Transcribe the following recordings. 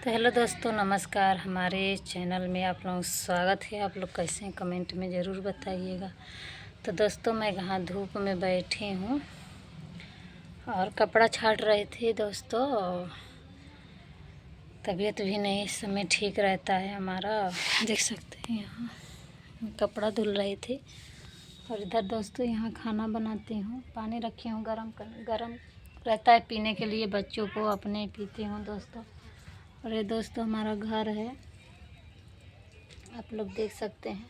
तो हेलो दोस्तों, नमस्कार। हमारे चैनल में आप लोगों का स्वागत है। आप लोग कैसे हैं कमेंट में ज़रूर बताइएगा। तो दोस्तों, मैं यहाँ धूप में बैठी हूँ और कपड़ा छाट रहे थे दोस्तों। तबीयत भी नहीं इस समय ठीक रहता है हमारा। देख सकते हैं यहाँ कपड़ा धुल रहे थे। और इधर दोस्तों यहाँ खाना बनाती हूँ, पानी रखी हूँ गरम रहता है पीने के लिए, बच्चों को अपने पीती हूँ दोस्तों। और ये दोस्तों हमारा घर है, आप लोग देख सकते हैं।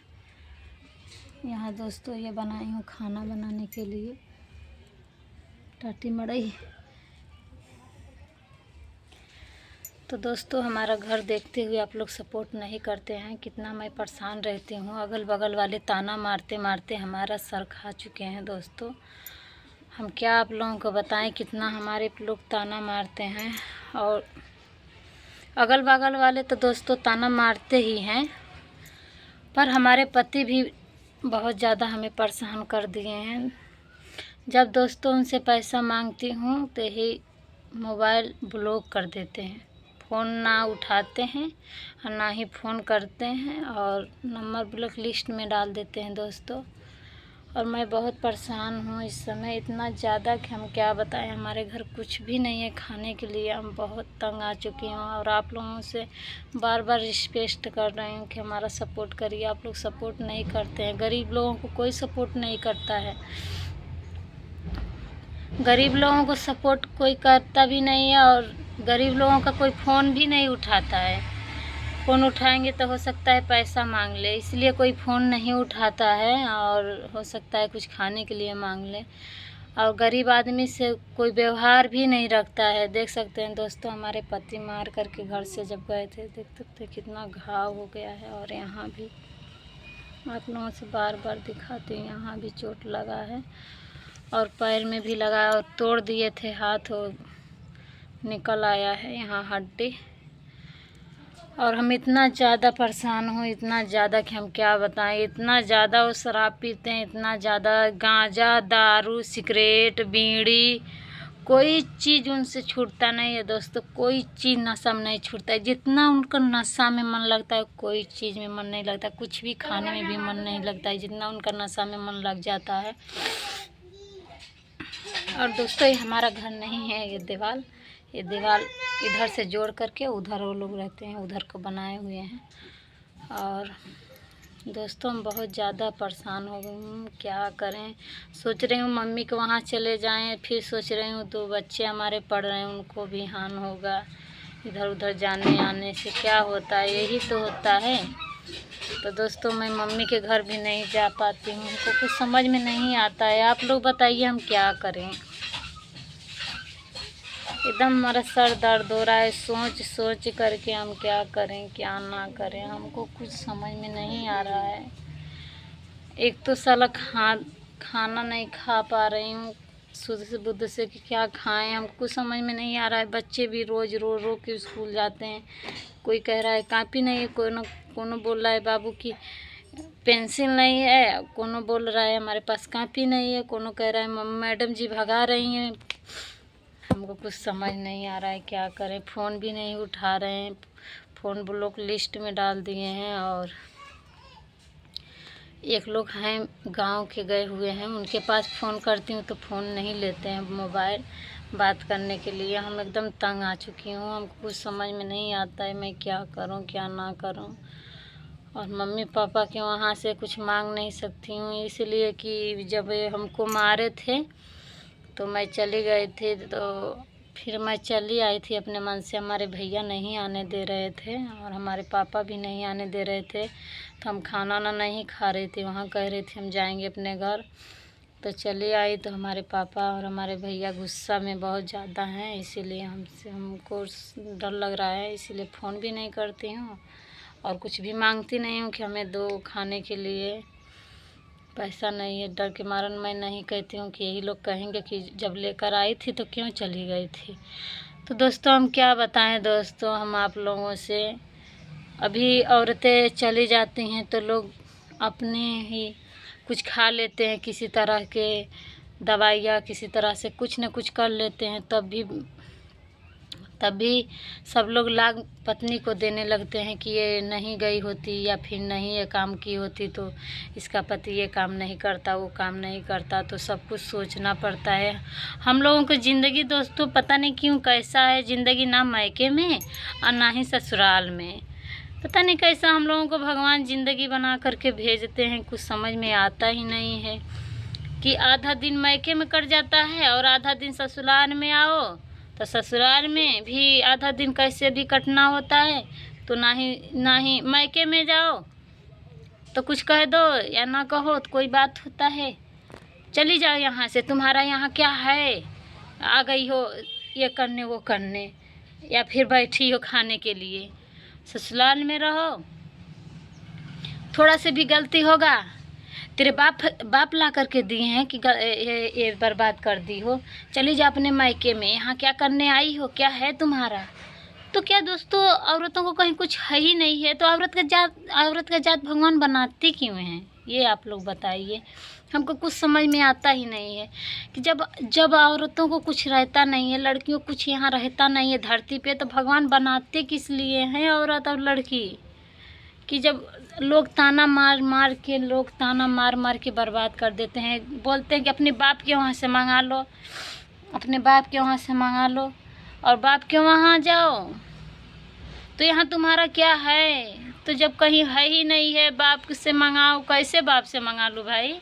यहाँ दोस्तों ये बनाई हूँ खाना बनाने के लिए टाटी मड़ई। तो दोस्तों हमारा घर देखते हुए आप लोग सपोर्ट नहीं करते हैं। कितना मैं परेशान रहती हूँ, अगल बगल वाले ताना मारते मारते हमारा सर खा चुके हैं दोस्तों। हम क्या आप लोगों को बताएं, कितना हमारे लोग ताना मारते हैं। और अगल बगल वाले तो दोस्तों ताना मारते ही हैं, पर हमारे पति भी बहुत ज़्यादा हमें परेशान कर दिए हैं। जब दोस्तों उनसे पैसा मांगती हूँ तो ही मोबाइल ब्लॉक कर देते हैं, फ़ोन ना उठाते हैं और ना ही फ़ोन करते हैं, और नंबर ब्लॉक लिस्ट में डाल देते हैं दोस्तों। और मैं बहुत परेशान हूँ इस समय, इतना ज़्यादा कि हम क्या बताएं। हमारे घर कुछ भी नहीं है खाने के लिए, हम बहुत तंग आ चुकी हूँ। और आप लोगों से बार बार रिक्वेस्ट कर रही हूँ कि हमारा सपोर्ट करिए। आप लोग सपोर्ट नहीं करते हैं, गरीब लोगों को कोई सपोर्ट नहीं करता है। गरीब लोगों को सपोर्ट कोई करता भी नहीं है, और गरीब लोगों का कोई फ़ोन भी नहीं उठाता है। फ़ोन उठाएंगे तो हो सकता है पैसा मांग ले, इसलिए कोई फ़ोन नहीं उठाता है। और हो सकता है कुछ खाने के लिए मांग ले, और गरीब आदमी से कोई व्यवहार भी नहीं रखता है। देख सकते हैं दोस्तों, हमारे पति मार करके घर से जब गए थे, देख सकते हैं कितना घाव हो गया है। और यहाँ भी आप लोगों से बार बार दिखाती हूँ, यहाँ भी चोट लगा है और पैर में भी लगा, और तोड़ दिए थे हाथ, और निकल आया है यहाँ हड्डी। और हम इतना ज़्यादा परेशान हूँ, इतना ज़्यादा कि हम क्या बताएं। इतना ज़्यादा वो शराब पीते हैं, इतना ज़्यादा गांजा, दारू, सिगरेट, बीड़ी, कोई चीज़ उनसे छूटता नहीं है दोस्तों। कोई चीज़ नशा में नहीं छूटता है। जितना उनका नशा में मन लगता है, कोई चीज़ में मन नहीं लगता, कुछ भी खाने में भी मन नहीं लगता है, जितना उनका नशा में मन लग जाता है। और दोस्तों ये हमारा घर नहीं है, ये दीवार इधर से जोड़ करके उधर वो लोग रहते हैं, उधर को बनाए हुए हैं। और दोस्तों हम बहुत ज़्यादा परेशान हो गए हूँ, क्या करें। सोच रही हूँ मम्मी के वहाँ चले जाएं, फिर सोच रही हूँ 2 बच्चे हमारे पढ़ रहे हैं, उनको भी हानि होगा। इधर उधर जाने आने से क्या होता है, यही तो होता है। तो दोस्तों मैं मम्मी के घर भी नहीं जा पाती हूँ, हमको कुछ समझ में नहीं आता है। आप लोग बताइए हम क्या करें। एकदम हमारा सर दर्द हो रहा है, सोच सोच करके हम क्या करें क्या ना करें, हमको कुछ समझ में नहीं आ रहा है। एक तो साला खाना नहीं खा पा रही हूँ शुद्ध से बुद्ध से, कि क्या खाएं, हमको समझ में नहीं आ रहा है। बच्चे भी रोज़ रो रो के स्कूल जाते हैं, कोई कह रहा है कापी नहीं है, कोनो बोल रहा है बाबू की पेंसिल नहीं है, कोनो बोल रहा है हमारे पास कापी नहीं है, कोनो कह रहा है मैडम जी भगा रही हैं। हमको कुछ समझ नहीं आ रहा है क्या करें। फ़ोन भी नहीं उठा रहे हैं, फ़ोन ब्लॉक लिस्ट में डाल दिए हैं। और एक लोग हैं गांव के गए हुए हैं, उनके पास फ़ोन करती हूँ तो फ़ोन नहीं लेते हैं मोबाइल बात करने के लिए। हम एकदम तंग आ चुकी हूँ, हमको कुछ समझ में नहीं आता है मैं क्या करूँ क्या ना करूँ। और मम्मी पापा के वहाँ से कुछ मांग नहीं सकती हूँ, इसलिए कि जब ये हमको मारे थे तो मैं चली गई थी, तो फिर मैं चली आई थी अपने मन से। हमारे भैया नहीं आने दे रहे थे और हमारे पापा भी नहीं आने दे रहे थे, तो हम खाना ना नहीं खा रही थी वहाँ, कह रही थी हम जाएंगे अपने घर। तो चली आई तो हमारे पापा और हमारे भैया गुस्सा में बहुत ज़्यादा हैं, इसीलिए हमको डर लग रहा है, इसीलिए फ़ोन भी नहीं करती हूँ और कुछ भी मांगती नहीं हूँ कि हमें दो खाने के लिए। पैसा नहीं है, डर के मारन मैं नहीं कहती हूँ कि यही लोग कहेंगे कि जब लेकर आई थी तो क्यों चली गई थी। तो दोस्तों हम क्या बताएं दोस्तों, हम आप लोगों से। अभी औरतें चली जाती हैं तो लोग अपने ही कुछ खा लेते हैं, किसी तरह के दवाइयाँ, किसी तरह से कुछ न कुछ कर लेते हैं, तब भी सब लोग लाग पत्नी को देने लगते हैं कि ये नहीं गई होती या फिर नहीं ये काम की होती तो इसका पति ये काम नहीं करता, वो काम नहीं करता। तो सब कुछ सोचना पड़ता है। हम लोगों की ज़िंदगी दोस्तों पता नहीं क्यों कैसा है ज़िंदगी, ना मायके में और ना ही ससुराल में। पता नहीं कैसा हम लोगों को भगवान ज़िंदगी बना करके भेजते हैं, कुछ समझ में आता ही नहीं है कि आधा दिन मायके में कट जाता है और आधा दिन ससुराल में आओ तो ससुराल में भी आधा दिन कैसे भी कटना होता है। तो ना ही मायके में जाओ तो कुछ कह दो या ना कहो तो कोई बात होता है, चली जाओ यहाँ से, तुम्हारा यहाँ क्या है, आ गई हो ये करने वो करने, या फिर बैठी हो खाने के लिए। ससुराल में रहो, थोड़ा से भी गलती होगा तेरे बाप ला करके दिए हैं कि ये बर्बाद कर दी हो, चली जा अपने मायके में, यहाँ क्या करने आई हो, क्या है तुम्हारा। तो क्या दोस्तों औरतों को कहीं कुछ है ही नहीं है, तो औरत का जात भगवान बनाते क्यों हैं, ये आप लोग बताइए। हमको कुछ समझ में आता ही नहीं है कि जब औरतों को कुछ रहता नहीं है, लड़कियों को कुछ यहाँ रहता नहीं है धरती पे, तो भगवान बनाते किस लिए हैं औरत और लड़की। कि जब लोग ताना मार के बर्बाद कर देते हैं, बोलते हैं कि अपने बाप के वहाँ से मंगा लो, अपने बाप के वहाँ से मंगा लो और बाप के वहाँ जाओ, तो यहाँ तुम्हारा क्या है। तो जब कहीं है ही नहीं है, बाप से मंगाओ, कैसे बाप से मंगा लो भाई।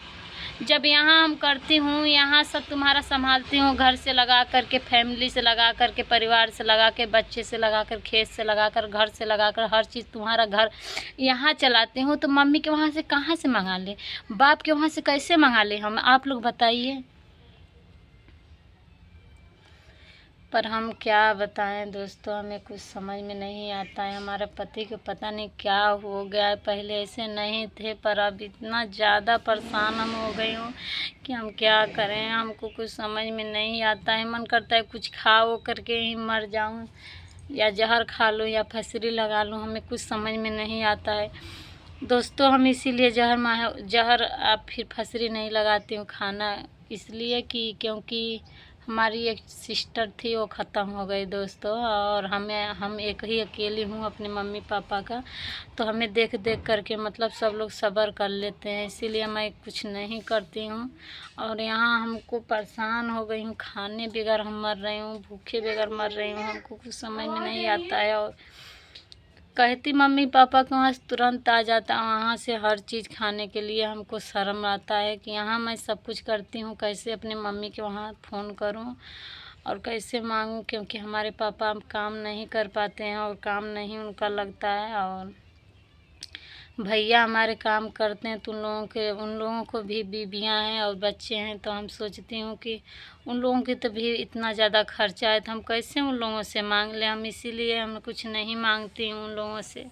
जब यहाँ हम करती हूँ, यहाँ सब तुम्हारा संभालती हूँ, घर से लगा कर के, फैमिली से लगा कर के, परिवार से लगा के, बच्चे से लगा कर, खेत से लगा कर, घर से लगा कर, हर चीज़ तुम्हारा घर यहाँ चलाती हूँ, तो मम्मी के वहाँ से कहाँ से मंगा ले, बाप के वहाँ से कैसे मंगा ले हम, आप लोग बताइए। पर हम क्या बताएं दोस्तों, हमें कुछ समझ में नहीं आता है। हमारे पति को पता नहीं क्या हो गया है, पहले ऐसे नहीं थे, पर अब इतना ज़्यादा परेशान हम हो गई हूँ कि हम क्या करें, हमको कुछ समझ में नहीं आता है। मन करता है कुछ खा वो करके ही मर जाऊँ, या जहर खा लूँ या फसरी लगा लूँ, हमें कुछ समझ में नहीं आता है दोस्तों। हम इसीलिए जहर आप फिर फसरी नहीं लगाती हूँ खाना, इसलिए कि क्योंकि हमारी एक सिस्टर थी वो ख़त्म हो गई दोस्तों, और हम एक ही अकेली हूँ अपने मम्मी पापा का, तो हमें देख करके मतलब सब लोग सब्र कर लेते हैं, इसीलिए मैं कुछ नहीं करती हूँ। और यहाँ हमको परेशान हो गई हूँ, खाने बगैर हम मर रही हूँ, भूखे बगैर मर रही हूँ, हमको कुछ समझ में नहीं आता है। और कहती मम्मी पापा के वहाँ से तुरंत आ जाता, वहाँ से हर चीज़ खाने के लिए हमको शर्म आता है कि यहाँ मैं सब कुछ करती हूँ, कैसे अपने मम्मी के वहाँ फ़ोन करूँ और कैसे मांगूँ, क्योंकि हमारे पापा काम नहीं कर पाते हैं और काम नहीं उनका लगता है, और भैया हमारे काम करते हैं, तो उन लोगों को भी बीवियाँ हैं और बच्चे हैं, तो हम सोचती हूँ कि उन लोगों की तो भी इतना ज़्यादा खर्चा है, तो हम कैसे उन लोगों से मांग लें। हम इसीलिए हम कुछ नहीं मांगती हूँ उन लोगों से।